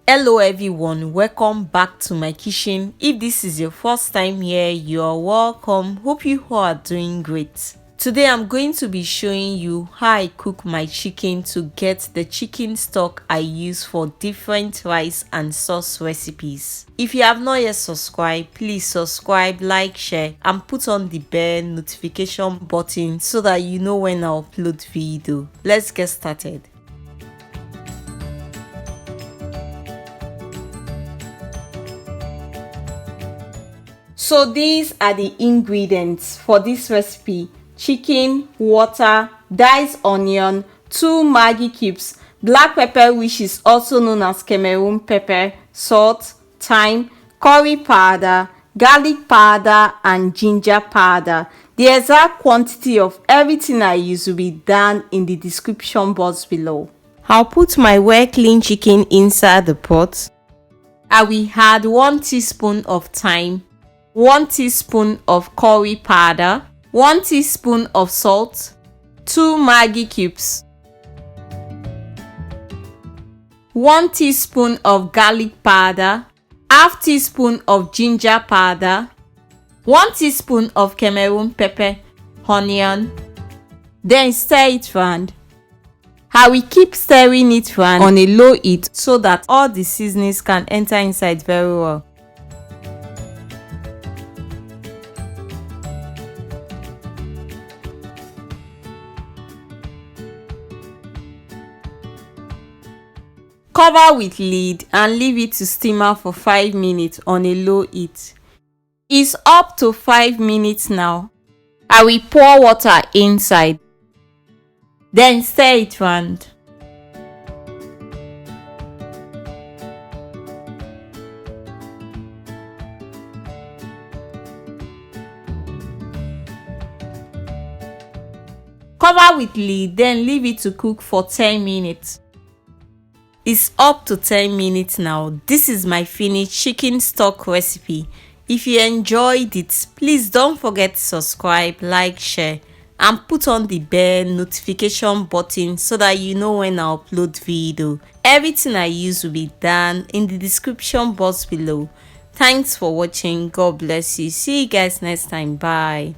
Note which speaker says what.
Speaker 1: Hello everyone, welcome back to my kitchen. If this is your first time here, you are welcome. Hope you all are doing great. Today I'm going to be showing you how I cook my chicken to get the chicken stock I use for different rice and sauce recipes. If you have not yet subscribed, please subscribe, like, share and put on the bell notification button so that you know when I upload video. Let's get started. So these are the ingredients for this recipe: chicken, water, diced onion, 2 Maggi cubes, black pepper which is also known as Cameroon pepper, salt, thyme, curry powder, garlic powder and ginger powder. The exact quantity of everything I use will be down in the description box below. I'll put my well cleaned chicken inside the pot. I will add 1 teaspoon of thyme, 1 teaspoon of curry powder, 1 teaspoon of salt, 2 Maggi cubes, 1 teaspoon of garlic powder, half teaspoon of ginger powder, 1 teaspoon of Cameroon pepper, onion. Then stir it round. I will keep stirring it round on a low heat so that all the seasonings can enter inside very well. Cover with lid and leave it to simmer for 5 minutes on a low heat. It's up to 5 minutes now. I will pour water inside. Then stir it round. Cover with lid, then leave it to cook for 10 minutes. It's up to 10 minutes now. This is my finished chicken stock recipe. If you enjoyed it, please don't forget to subscribe, like, share and put on the bell notification button so that you know when I upload video. Everything I use will be down in the description box below. Thanks for watching. God bless you. See you guys next time. Bye.